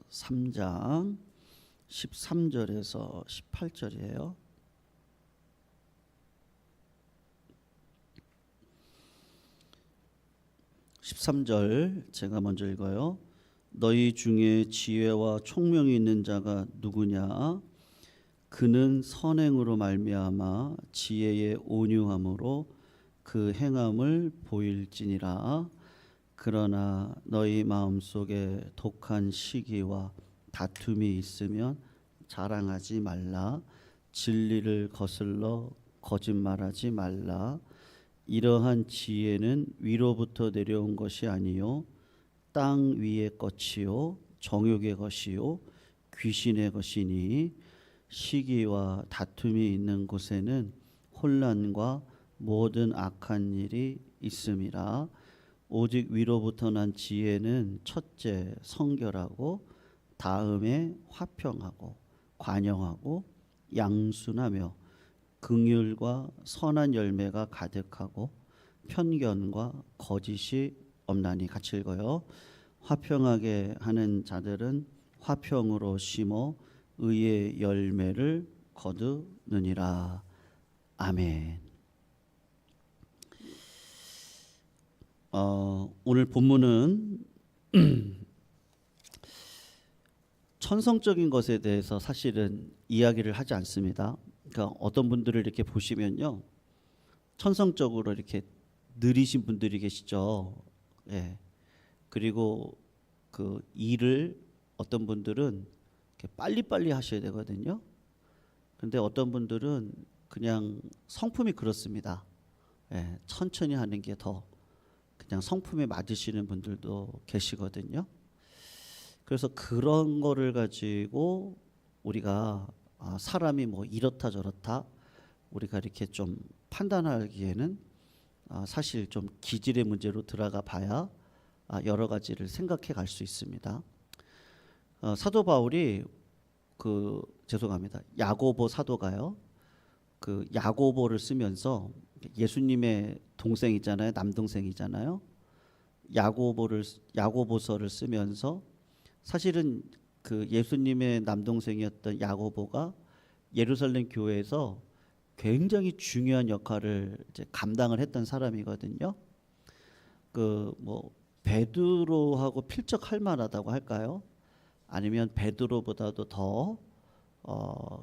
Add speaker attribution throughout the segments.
Speaker 1: 3장 13절에서 18절이에요. 13절 제가 먼저 읽어요. 너희 중에 지혜와 총명이 있는 자가 누구냐? 그는 선행으로 말미암아 지혜의 온유함으로 그 행함을 보일지니라. 그러나 너희 마음속에 독한 시기와 다툼이 있으면 자랑하지 말라. 진리를 거슬러 거짓말하지 말라. 이러한 지혜는 위로부터 내려온 것이 아니요 땅 위의 것이요 정욕의 것이요 귀신의 것이니 시기와 다툼이 있는 곳에는 혼란과 모든 악한 일이 있음이라. 오직 위로부터 난 지혜는 첫째 성결하고 다음에 화평하고 관영하고 양순하며 긍휼과 선한 열매가 가득하고 편견과 거짓이 없나니. 같이 읽어요. 화평하게 하는 자들은 화평으로 심어 의의 열매를 거두느니라. 아멘. 오늘 본문은 천성적인 것에 대해서 사실은 이야기를 하지 않습니다. 그러니까 어떤 분들을 이렇게 보시면요, 천성적으로 이렇게 느리신 분들이 계시죠. 예. 그리고 그 일을 어떤 분들은 이렇게 빨리빨리 하셔야 되거든요. 근데 어떤 분들은 그냥 성품이 그렇습니다. 예. 천천히 하는 게 더 그냥 성품에 맞으시는 분들도 계시거든요. 그래서 그런 거를 가지고 우리가 사람이 뭐 이렇다 저렇다 우리가 이렇게 좀 판단하기에는 사실 좀 기질의 문제로 들어가 봐야 여러 가지를 생각해 갈 수 있습니다. 사도 바울이 죄송합니다. 야고보 사도가요. 그 야고보를 쓰면서 예수님의 동생이잖아요. 남동생이잖아요. 야고보서를 쓰면서 사실은 그 예수님의 남동생이었던 야고보가 예루살렘 교회에서 굉장히 중요한 역할을 이제 감당을 했던 사람이거든요. 그 뭐 베드로하고 필적할 만하다고 할까요? 아니면 베드로보다도 더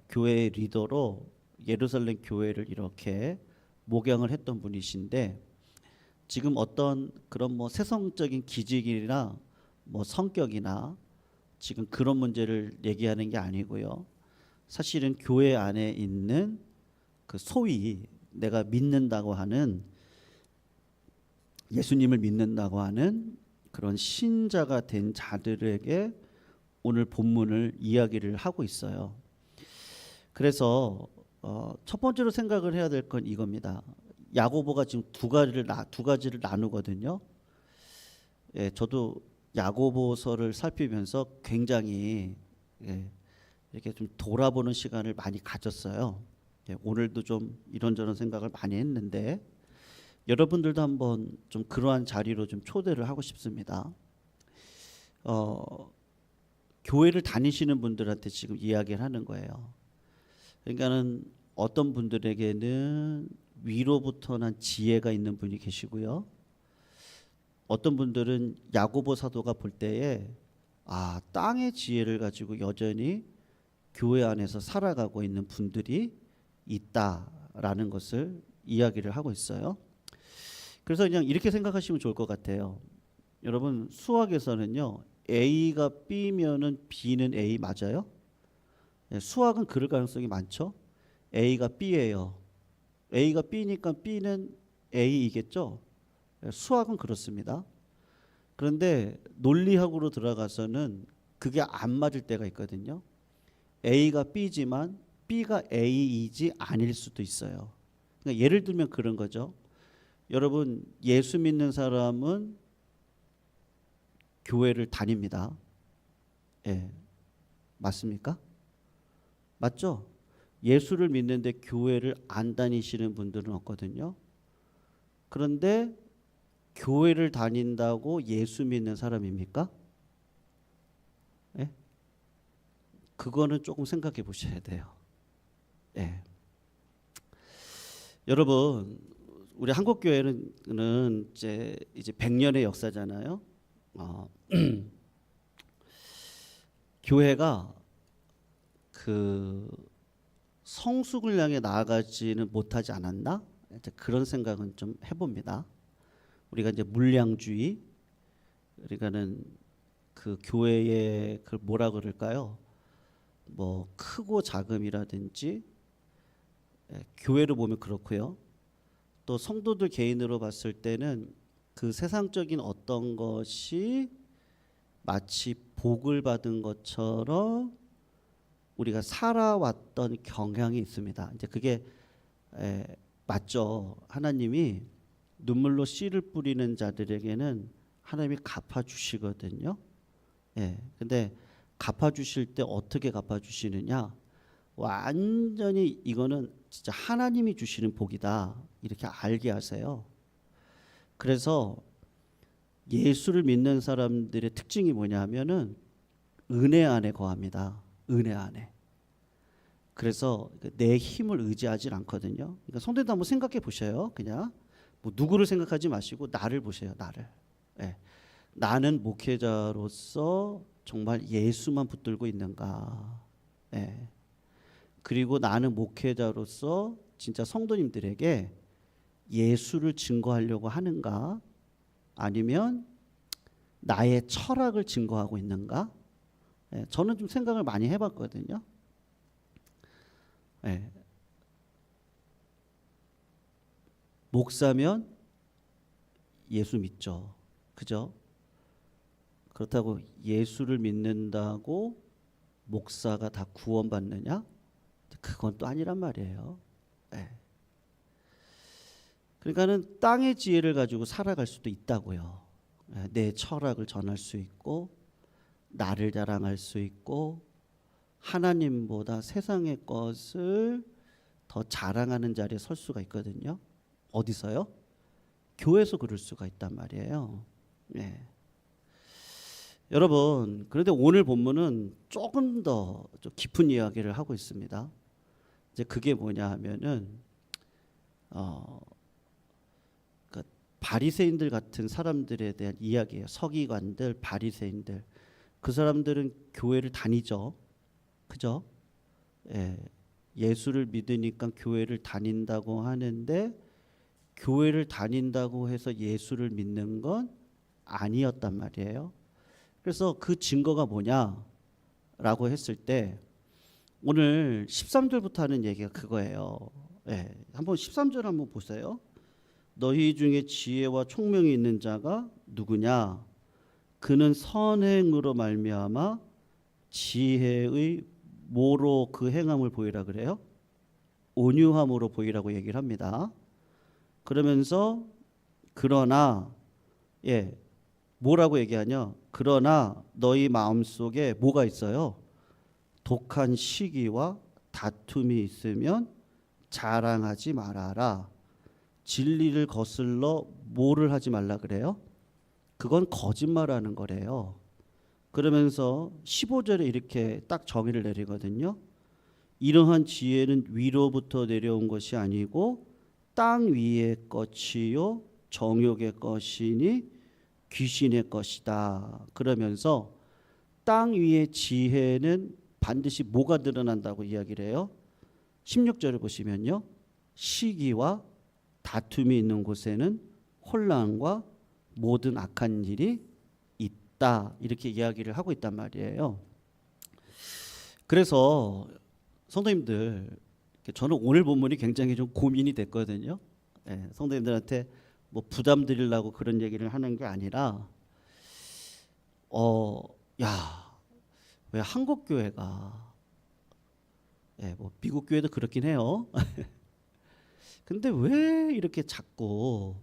Speaker 1: 교회의 리더로 예루살렘 교회를 이렇게 목양을 했던 분이신데, 지금 어떤 그런 뭐 세상적인 기질이나 뭐 성격이나 지금 그런 문제를 얘기하는 게 아니고요. 사실은 교회 안에 있는 그 소위 내가 믿는다고 하는, 예수님을 믿는다고 하는 그런 신자가 된 자들에게 오늘 본문을 이야기를 하고 있어요. 그래서 첫 번째로 생각을 해야 될 건 이겁니다. 야고보가 지금 두 가지를 나누거든요. 예, 저도 야고보서를 살피면서 굉장히 이렇게 좀 돌아보는 시간을 많이 가졌어요. 예, 오늘도 좀 이런저런 생각을 많이 했는데 여러분들도 한번 좀 그러한 자리로 좀 초대를 하고 싶습니다. 교회를 다니시는 분들한테 지금 이야기를 하는 거예요. 그러니까는 어떤 분들에게는 위로부터 난 지혜가 있는 분이 계시고요. 어떤 분들은 야고보 사도가 볼 때에 땅의 지혜를 가지고 여전히 교회 안에서 살아가고 있는 분들이 있다라는 것을 이야기를 하고 있어요. 그래서 그냥 이렇게 생각하시면 좋을 것 같아요. 여러분, 수학에서는요, A가 B면은 B는 A 맞아요? 수학은 그럴 가능성이 많죠. A가 B예요. A가 B니까 B는 A이겠죠. 수학은 그렇습니다. 그런데 논리학으로 들어가서는 그게 안 맞을 때가 있거든요. A가 B지만 B가 A이지 아닐 수도 있어요. 그러니까 예를 들면 그런 거죠. 여러분, 예수 믿는 사람은 교회를 다닙니다. 예, 맞습니까? 맞죠? 예수를 믿는데 교회를 안 다니시는 분들은 없거든요. 그런데 교회를 다닌다고 예수 믿는 사람입니까? 예? 그거는 조금 생각해 보셔야 돼요. 예. 여러분, 우리 한국 교회는 이제 100년의 역사잖아요. 교회가 그 성숙을 향해 나아가지는 못하지 않았나? 이제 그런 생각은 좀 해봅니다. 우리가 이제 물량주의, 그러니까는 그 교회의 그 뭐라 그럴까요? 뭐 크고 작음이라든지, 교회를 보면 그렇고요. 또 성도들 개인으로 봤을 때는 그 세상적인 어떤 것이 마치 복을 받은 것처럼 우리가 살아왔던 경향이 있습니다. 이제 그게 맞죠. 하나님이 눈물로 씨를 뿌리는 자들에게는 하나님이 갚아주시거든요. 예. 근데 갚아주실 때 어떻게 갚아주시느냐? 완전히 이거는 진짜 하나님이 주시는 복이다. 이렇게 알게 하세요. 그래서 예수를 믿는 사람들의 특징이 뭐냐면은 은혜 안에 거합니다. 은혜 안에. 그래서 내 힘을 의지하지 않거든요. 그러니까 성도님도 한번 생각해 보셔요. 그냥 뭐 누구를 생각하지 마시고 나를 보세요. 나를. 예. 나는 목회자로서 정말 예수만 붙들고 있는가. 예. 그리고 나는 목회자로서 진짜 성도님들에게 예수를 증거하려고 하는가? 아니면 나의 철학을 증거하고 있는가? 예, 저는 좀 생각을 많이 해봤거든요. 예. 목사면 예수 믿죠. 그죠? 그렇다고 예수를 믿는다고 목사가 다 구원받느냐? 그건 또 아니란 말이에요. 예. 그러니까는 땅의 지혜를 가지고 살아갈 수도 있다고요. 예, 내 철학을 전할 수 있고 나를 자랑할 수 있고 하나님보다 세상의 것을 더 자랑하는 자리에 설 수가 있거든요. 어디서요? 교회에서 그럴 수가 있단 말이에요. 예. 여러분, 그런데 오늘 본문은 조금 더 좀 깊은 이야기를 하고 있습니다. 이제 그게 뭐냐 하면은 그 바리새인들 같은 사람들에 대한 이야기예요. 서기관들, 바리새인들. 그 사람들은 교회를 다니죠. 그죠? 예. 예수를 믿으니까 교회를 다닌다고 하는데 교회를 다닌다고 해서 예수를 믿는 건 아니었단 말이에요. 그래서 그 증거가 뭐냐라고 했을 때 오늘 13절부터 하는 얘기가 그거예요. 예. 한번 13절 한번 보세요. 너희 중에 지혜와 총명이 있는 자가 누구냐? 그는 선행으로 말미암아 지혜의 뭐로 그 행함을 보이라 그래요? 온유함으로 보이라고 얘기를 합니다. 그러면서 그러나 뭐라고 얘기하냐? 그러나 너희 마음속에 뭐가 있어요? 독한 시기와 다툼이 있으면 자랑하지 말아라. 진리를 거슬러 뭐를 하지 말라 그래요? 그건 거짓말하는 거래요. 그러면서 15절에 이렇게 딱 정의를 내리거든요. 이러한 지혜는 위로부터 내려온 것이 아니고 땅 위의 것이요 정욕의 것이니 귀신의 것이다. 그러면서 땅 위의 지혜는 반드시 뭐가 드러난다고 이야기를 해요? 16절을 보시면요. 시기와 다툼이 있는 곳에는 혼란과 모든 악한 일이 있다. 이렇게 이야기를 하고 있단 말이에요. 그래서 성도님들, 저는 오늘 본문이 굉장히 좀 고민이 됐거든요. 예, 성도님들한테 뭐 부담 드리려고 그런 얘기를 하는 게 아니라 왜 한국 교회가 뭐 미국 교회도 그렇긴 해요. 근데 왜 이렇게 자꾸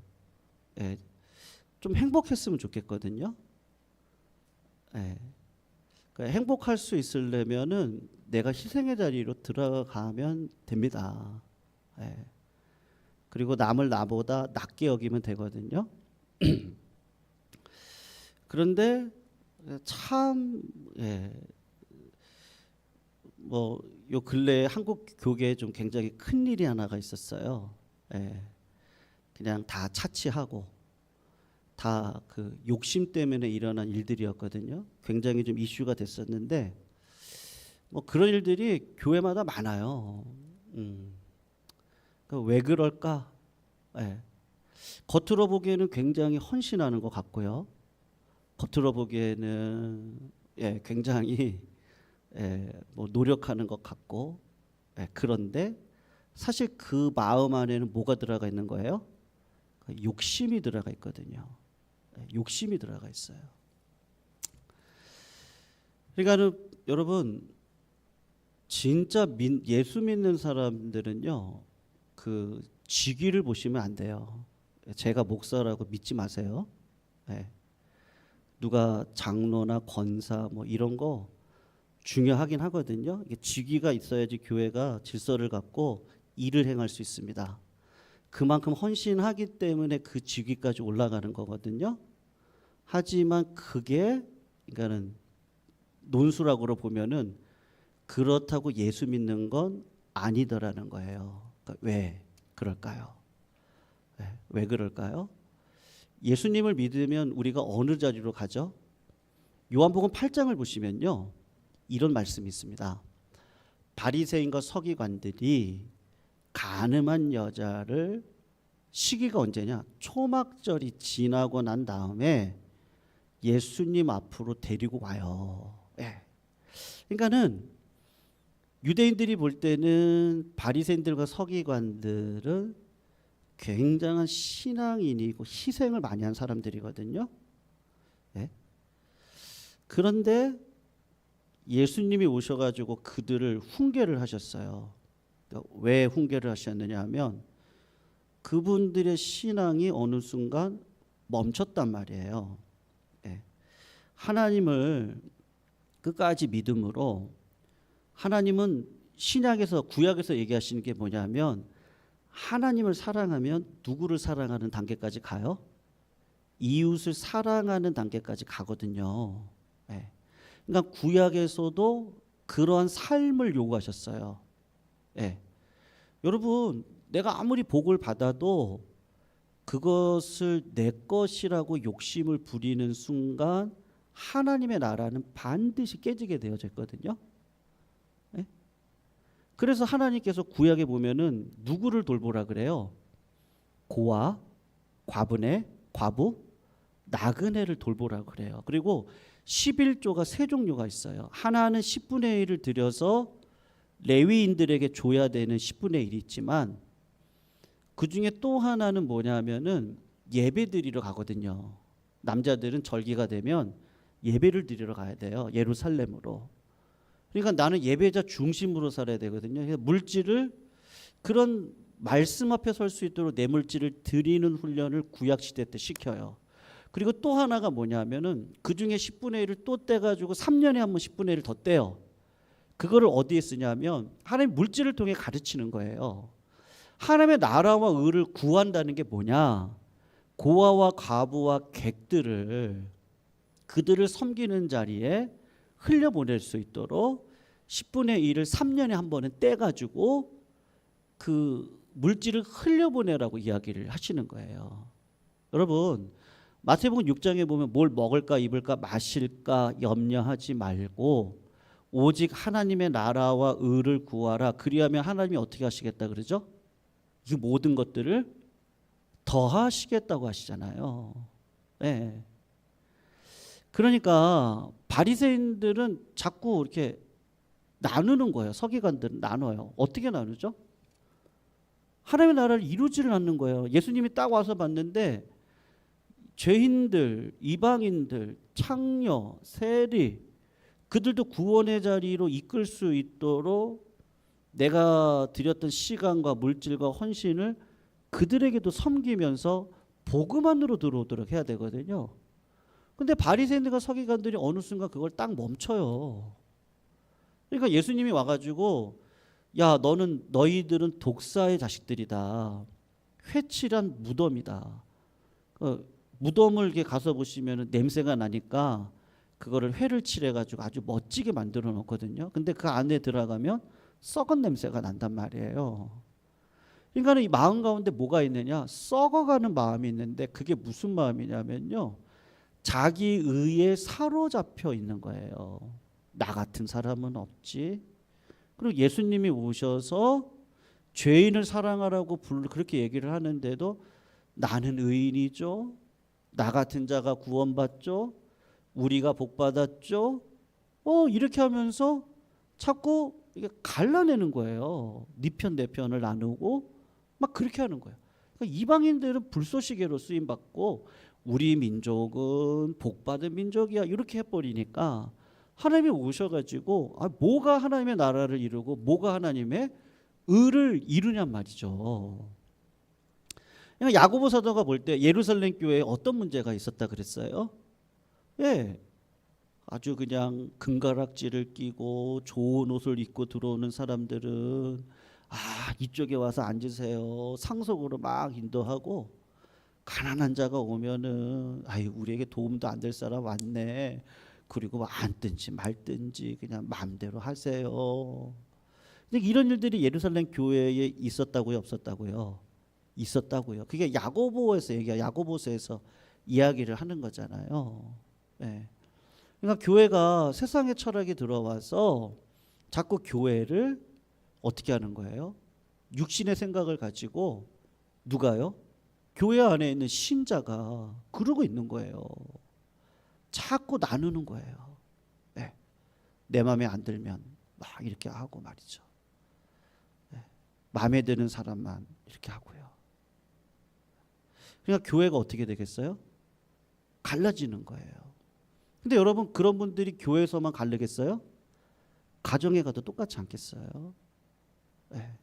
Speaker 1: 좀 행복했으면 좋겠거든요. 그러니까 행복할 수 있으려면은 내가 희생의 자리로 들어가면 됩니다. 그리고 남을 나보다 낮게 여기면 되거든요. 그런데 참 뭐 요 근래에 한국 교계에 좀 굉장히 큰 일이 하나가 있었어요. 예. 그냥 다 차치하고 다 그 욕심 때문에 일어난 일들이었거든요. 굉장히 좀 이슈가 됐었는데 뭐 그런 일들이 교회마다 많아요. 왜 그럴까? 예. 겉으로 보기에는 굉장히 헌신하는 것 같고요. 겉으로 보기에는 굉장히 뭐 노력하는 것 같고 그런데 사실 그 마음 안에는 뭐가 들어가 있는 거예요? 욕심이 들어가 있거든요. 욕심이 들어가 있어요. 그러니까는 여러분 진짜 예수 믿는 사람들은요 그 직위를 보시면 안 돼요. 제가 목사라고 믿지 마세요. 누가 장로나 권사 뭐 이런 거 중요하긴 하거든요. 이게 직위가 있어야지 교회가 질서를 갖고 일을 행할 수 있습니다. 그만큼 헌신하기 때문에 그 직위까지 올라가는 거거든요. 하지만 그게 그러니까는 논술학으로 보면은 그렇다고 예수 믿는 건 아니더라는 거예요. 그러니까 왜 그럴까요? 왜 그럴까요? 예수님을 믿으면 우리가 어느 자리로 가죠? 요한복음 8장을 보시면요. 이런 말씀이 있습니다. 바리새인과 서기관들이 간음한 여자를 시기가 언제냐? 초막절이 지나고 난 다음에 예수님 앞으로 데리고 와요. 그러니까는 유대인들이 볼 때는 바리새인들과 서기관들은 굉장한 신앙인이고 희생을 많이 한 사람들이거든요. 그런데 예수님이 오셔가지고 그들을 훈계를 하셨어요. 왜 훈계를 하셨느냐 하면 그분들의 신앙이 어느 순간 멈췄단 말이에요. 하나님을 끝까지 믿음으로 하나님은 신약에서 구약에서 얘기하시는 게 뭐냐면 하나님을 사랑하면 누구를 사랑하는 단계까지 가요? 이웃을 사랑하는 단계까지 가거든요. 그러니까 구약에서도 그러한 삶을 요구하셨어요. 여러분 내가 아무리 복을 받아도 그것을 내 것이라고 욕심을 부리는 순간 하나님의 나라는 반드시 깨지게 되어져 있거든요. 그래서 하나님께서 구약에 보면은 누구를 돌보라 그래요? 고아, 과부네, 과부, 나그네를 돌보라 그래요. 그리고 11조가 세 종류가 있어요. 하나는 10분의 1을 들여서 레위인들에게 줘야 되는 10분의 1이 있지만 그 중에 또 하나는 뭐냐면은 예배 드리러 가거든요. 남자들은 절기가 되면 예배를 드리러 가야 돼요. 예루살렘으로. 그러니까 나는 예배자 중심으로 살아야 되거든요. 물질을 그런 말씀 앞에 설 수 있도록 내 물질을 드리는 훈련을 구약 시대 때 시켜요. 그리고 또 하나가 뭐냐면은 그 중에 10분의 1을 또 떼가지고 3년에 한 번 10분의 1을 더 떼요. 그거를 어디에 쓰냐면 하나님 물질을 통해 가르치는 거예요. 하나님의 나라와 의를 구한다는 게 뭐냐? 고아와 과부와 객들을 그들을 섬기는 자리에 흘려보낼 수 있도록 10분의 1을 3년에 한 번은 떼가지고 그 물질을 흘려보내라고 이야기를 하시는 거예요. 여러분 마태복음 6장에 보면 뭘 먹을까 입을까 마실까 염려하지 말고 오직 하나님의 나라와 의를 구하라. 그리하면 하나님이 어떻게 하시겠다 그러죠? 이 모든 것들을 더하시겠다고 하시잖아요. 그러니까 바리새인들은 자꾸 이렇게 나누는 거예요. 서기관들은 나눠요. 어떻게 나누죠? 하나님의 나라를 이루지를 않는 거예요. 예수님이 딱 와서 봤는데 죄인들, 이방인들, 창녀, 세리 그들도 구원의 자리로 이끌 수 있도록 내가 드렸던 시간과 물질과 헌신을 그들에게도 섬기면서 복음 안으로 들어오도록 해야 되거든요. 근데 바리새인들과 서기관들이 어느 순간 그걸 딱 멈춰요. 그러니까 예수님이 와가지고 야 너희들은 독사의 자식들이다. 회칠한 무덤이다. 무덤을 이렇게 가서 보시면 냄새가 나니까 그거를 회를 칠해가지고 아주 멋지게 만들어 놓거든요. 근데 그 안에 들어가면 썩은 냄새가 난단 말이에요. 인간은 이 마음 가운데 뭐가 있느냐? 썩어가는 마음이 있는데 그게 무슨 마음이냐면요. 자기 의에 사로잡혀 있는 거예요. 나 같은 사람은 없지. 그리고 예수님이 오셔서 죄인을 사랑하라고 그렇게 얘기를 하는데도 나는 의인이죠. 나 같은 자가 구원받죠. 우리가 복받았죠. 이렇게 하면서 자꾸 이게 갈라내는 거예요. 네 편 내 편을 나누고 막 그렇게 하는 거예요. 그러니까 이방인들은 불쏘시개로 쓰임받고 우리 민족은 복받은 민족이야 이렇게 해버리니까 하나님이 오셔가지고 뭐가 하나님의 나라를 이루고 뭐가 하나님의 의를 이루냔 말이죠. 그러니까 야고보 사도가 볼 때 예루살렘 교회에 어떤 문제가 있었다 그랬어요? 예, 아주 그냥 금가락지를 끼고 좋은 옷을 입고 들어오는 사람들은 이쪽에 와서 앉으세요 상속으로 막 인도하고, 가난한 자가 오면은 우리에게 도움도 안 될 사람 왔네 그리고 앉든지 말든지 그냥 마음대로 하세요. 근데 이런 일들이 예루살렘 교회에 있었다고요, 없었다고요? 있었다고요. 그게 야고보서에서 이야기를 하는 거잖아요. 네. 그러니까 교회가 세상의 철학이 들어와서 자꾸 교회를 어떻게 하는 거예요? 육신의 생각을 가지고 누가요? 교회 안에 있는 신자가 그러고 있는 거예요. 자꾸 나누는 거예요. 네. 내 마음에 안 들면 막 이렇게 하고 말이죠. 네. 마음에 드는 사람만 이렇게 하고요. 그러니까 교회가 어떻게 되겠어요? 갈라지는 거예요. 근데 여러분 그런 분들이 교회에서만 갈르겠어요? 가정에 가도 똑같지 않겠어요? 네.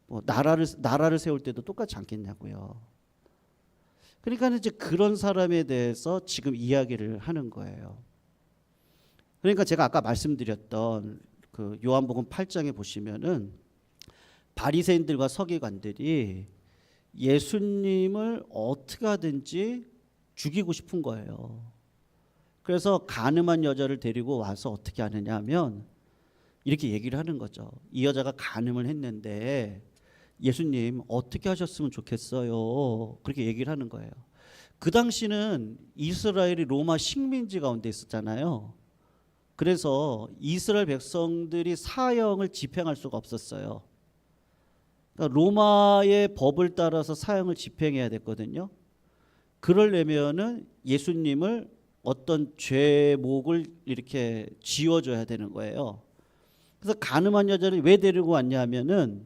Speaker 1: 뭐 나라를 세울 때도 똑같지 않겠냐고요. 그러니까 이제 그런 사람에 대해서 지금 이야기를 하는 거예요. 그러니까 제가 아까 말씀드렸던 그 요한복음 8장에 보시면은 바리새인들과 서기관들이 예수님을 어떻게 하든지 죽이고 싶은 거예요. 그래서 간음한 여자를 데리고 와서 어떻게 하느냐 하면 이렇게 얘기를 하는 거죠. 이 여자가 간음을 했는데 예수님 어떻게 하셨으면 좋겠어요. 그렇게 얘기를 하는 거예요. 그 당시는 이스라엘이 로마 식민지 가운데 있었잖아요. 그래서 이스라엘 백성들이 사형을 집행할 수가 없었어요. 그러니까 로마의 법을 따라서 사형을 집행해야 됐거든요. 그러려면은 예수님을 어떤 죄목을 이렇게 지어줘야 되는 거예요. 그래서 간음한 여자를 왜 데리고 왔냐 하면은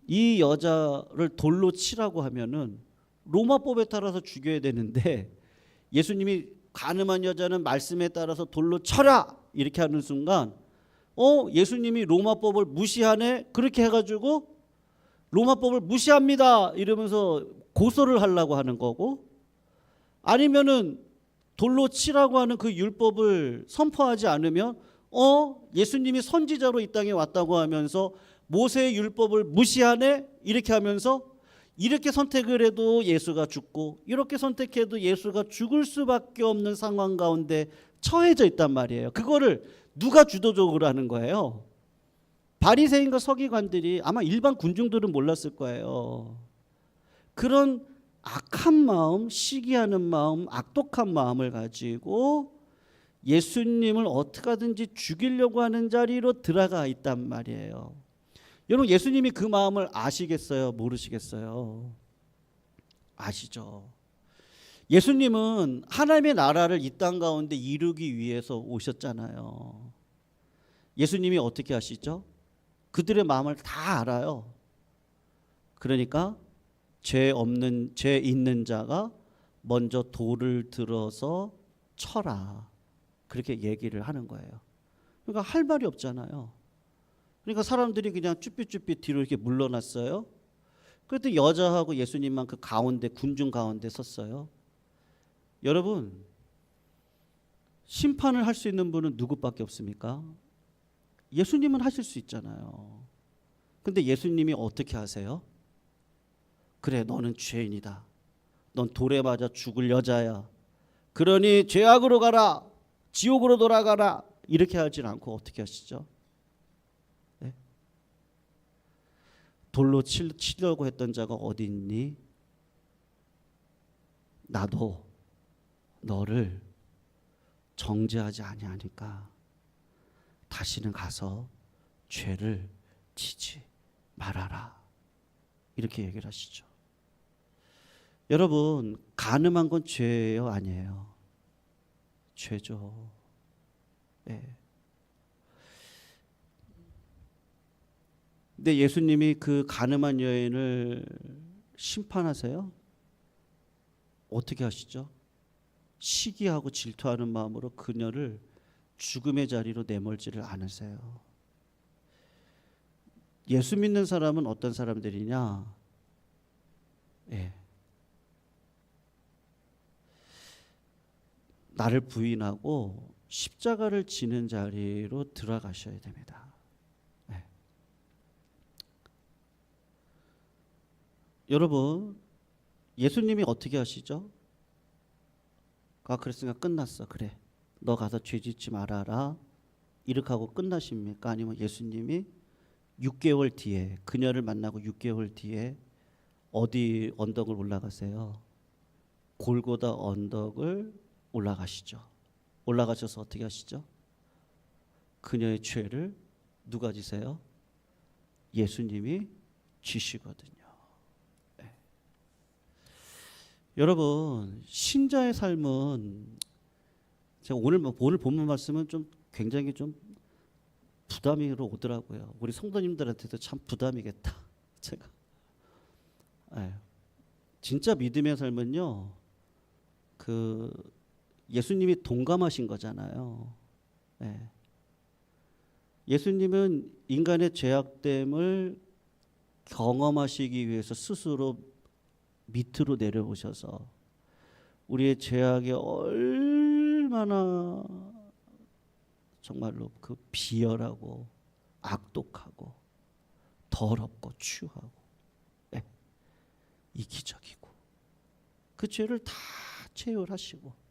Speaker 1: 이 여자를 돌로 치라고 하면은 로마법에 따라서 죽여야 되는데 예수님이 간음한 여자는 말씀에 따라서 돌로 쳐라 이렇게 하는 순간 예수님이 로마법을 무시하네 그렇게 해가지고 로마법을 무시합니다 이러면서 고소를 하려고 하는 거고, 아니면은 돌로 치라고 하는 그 율법을 선포하지 않으면 예수님이 선지자로 이 땅에 왔다고 하면서 모세의 율법을 무시하네 이렇게 하면서 이렇게 선택을 해도 예수가 죽고 이렇게 선택해도 예수가 죽을 수밖에 없는 상황 가운데 처해져 있단 말이에요. 그거를 누가 주도적으로 하는 거예요? 바리새인과 서기관들이, 아마 일반 군중들은 몰랐을 거예요. 그런 악한 마음, 시기하는 마음, 악독한 마음을 가지고 예수님을 어떻게 하든지 죽이려고 하는 자리로 들어가 있단 말이에요. 여러분 예수님이 그 마음을 아시겠어요? 모르시겠어요? 아시죠? 예수님은 하나님의 나라를 이 땅 가운데 이루기 위해서 오셨잖아요. 예수님이 어떻게 하시죠? 그들의 마음을 다 알아요. 그러니까 죄 있는 자가 먼저 돌을 들어서 쳐라 그렇게 얘기를 하는 거예요. 그러니까 할 말이 없잖아요. 그러니까 사람들이 그냥 쭈삣쭈삣 뒤로 이렇게 물러났어요. 그랬더니 여자하고 예수님만 그 가운데, 군중 가운데 섰어요. 여러분 심판을 할 수 있는 분은 누구밖에 없습니까? 예수님은 하실 수 있잖아요. 근데 예수님이 어떻게 하세요? 그래 너는 죄인이다. 넌 돌에 맞아 죽을 여자야. 그러니 죄악으로 가라, 지옥으로 돌아가라 이렇게 하진 않고 어떻게 하시죠? 네? 돌로 치려고 했던 자가 어디 있니? 나도 너를 정죄하지 아니하니까 다시는 가서 죄를 지지 말아라 이렇게 얘기를 하시죠. 여러분, 간음한 건 죄예요, 아니에요? 죄죠. 네. 근데 예수님이 그 간음한 여인을 심판하세요? 어떻게 하시죠? 시기하고 질투하는 마음으로 그녀를 죽음의 자리로 내몰지를 않으세요. 예수 믿는 사람은 어떤 사람들이냐? 예. 나를 부인하고 십자가를 지는 자리로 들어가셔야 됩니다. 예. 여러분, 예수님이 어떻게 하시죠? 그랬으니까 끝났어. 그래, 너 가서 죄 짓지 말아라 이렇게 하고 끝나십니까? 아니면 예수님이 6개월 뒤에, 그녀를 만나고 6개월 뒤에 어디 언덕을 올라가세요? 골고다 언덕을 올라가시죠. 올라가셔서 어떻게 하시죠? 그녀의 죄를 누가 지세요? 예수님이 지시거든요. 네. 여러분, 신자의 삶은, 제가 오늘 본문 말씀은 좀 굉장히 좀 부담으로 오더라고요. 우리 성도님들한테도 참 부담이겠다. 제가 진짜 믿음의 삶은요, 그 예수님이 동감하신 거잖아요. 예수님은 인간의 죄악됨을 경험하시기 위해서 스스로 밑으로 내려오셔서 우리의 죄악에 얼마나 정말로 그 비열하고 악독하고 더럽고 추하고 이기적이고 그 죄를 다 체휼하시고,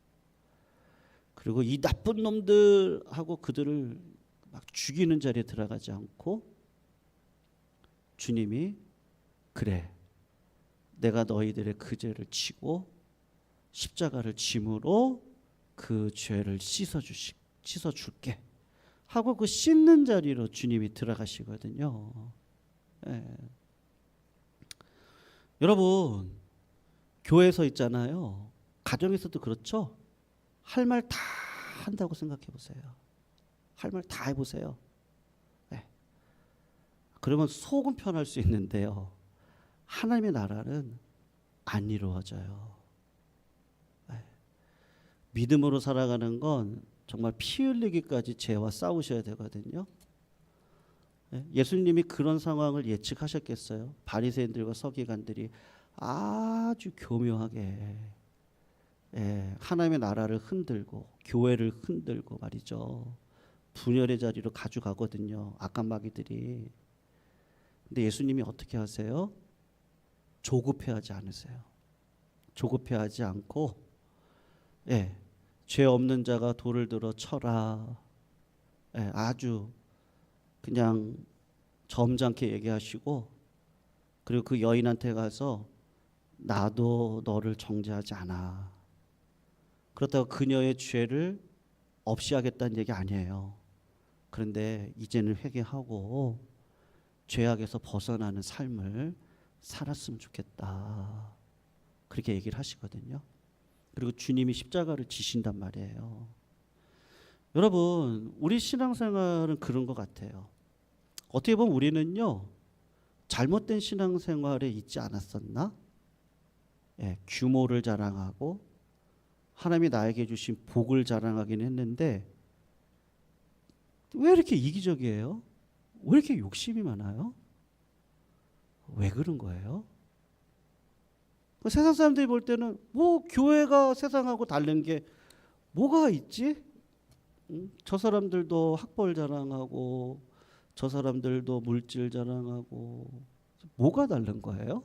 Speaker 1: 그리고 이 나쁜 놈들하고 그들을 막 죽이는 자리에 들어가지 않고 주님이 그래, 내가 너희들의 그 죄를 지고 십자가를 짐으로 그 죄를 씻어줄게 하고 그 씻는 자리로 주님이 들어가시거든요. 여러분, 교회에서 있잖아요. 가정에서도 그렇죠. 할 말 다 한다고 생각해 보세요. 할 말 다 해보세요. 그러면 속은 편할 수 있는데요, 하나님의 나라는 안 이루어져요. 믿음으로 살아가는 건 정말 피 흘리기까지 죄와 싸우셔야 되거든요. 예수님이 그런 상황을 예측하셨겠어요? 바리새인들과 서기관들이 아주 교묘하게 하나님의 나라를 흔들고 교회를 흔들고 말이죠, 분열의 자리로 가져가거든요, 악한 마귀들이. 근데 예수님이 어떻게 하세요? 조급해하지 않으세요. 조급해하지 않고 죄 없는 자가 돌을 들어 쳐라, 아주 그냥 점잖게 얘기하시고, 그리고 그 여인한테 가서 나도 너를 정죄하지 않아. 그렇다고 그녀의 죄를 없이 하겠다는 얘기 아니에요. 그런데 이제는 회개하고 죄악에서 벗어나는 삶을 살았으면 좋겠다, 그렇게 얘기를 하시거든요. 그리고 주님이 십자가를 지신단 말이에요. 여러분, 우리 신앙생활은 그런 것 같아요. 어떻게 보면 우리는요, 잘못된 신앙생활에 있지 않았었나? 규모를 자랑하고 하나님이 나에게 주신 복을 자랑하긴 했는데 왜 이렇게 이기적이에요? 왜 이렇게 욕심이 많아요? 왜 그런 거예요? 세상 사람들이 볼 때는 뭐 교회가 세상하고 다른 게 뭐가 있지? 저 사람들도 학벌 자랑하고 저 사람들도 물질 자랑하고 뭐가 다른 거예요?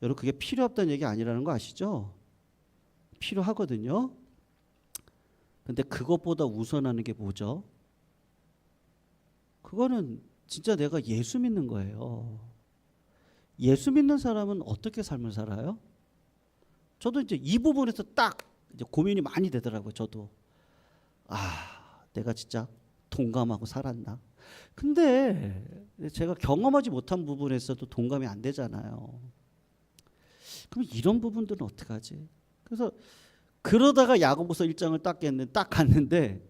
Speaker 1: 여러분, 그게 필요 없다는 얘기 아니라는 거 아시죠? 필요하거든요. 근데 그것보다 우선하는 게 뭐죠? 그거는 진짜 내가 예수 믿는 거예요. 예수 믿는 사람은 어떻게 삶을 살아요? 저도 이제 이 부분에서 딱 이제 고민이 많이 되더라고요. 저도 내가 진짜 동감하고 살았나? 근데 제가 경험하지 못한 부분에서도 동감이 안 되잖아요. 그럼 이런 부분들은 어떻게 하지? 그래서 그러다가 야고보서 1장을 딱 갔는데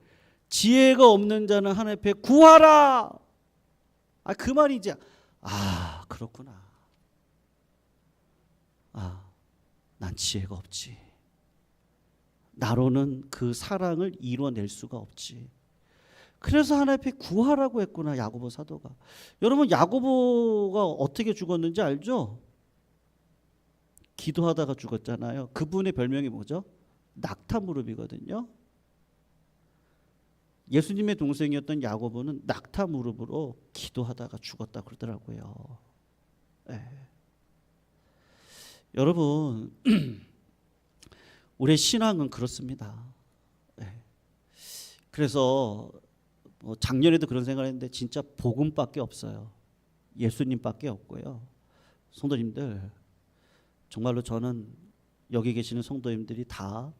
Speaker 1: 지혜가 없는 자는 하나님 앞에 구하라. 그 말이 이제 그렇구나. 난 지혜가 없지. 나로는 그 사랑을 이루어낼 수가 없지. 그래서 하나님 앞에 구하라고 했구나, 야고보 사도가. 여러분, 야고보가 어떻게 죽었는지 알죠? 기도하다가 죽었잖아요. 그분의 별명이 뭐죠? 낙타무릎이거든요. 예수님의 동생이었던 야고보는 낙타무릎으로 기도하다가 죽었다 그러더라고요. 네. 여러분, 우리의 신앙은 그렇습니다. 네. 그래서 작년에도 그런 생각을 했는데 진짜 복음밖에 없어요. 예수님밖에 없고요. 성도님들, 정말로 저는 여기 계시는 성도님들이 다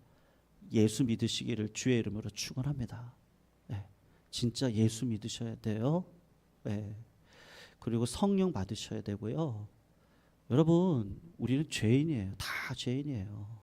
Speaker 1: 예수 믿으시기를 주의 이름으로 축원합니다. 네. 진짜 예수 믿으셔야 돼요. 네. 그리고 성령 받으셔야 되고요. 여러분, 우리는 죄인이에요. 다 죄인이에요.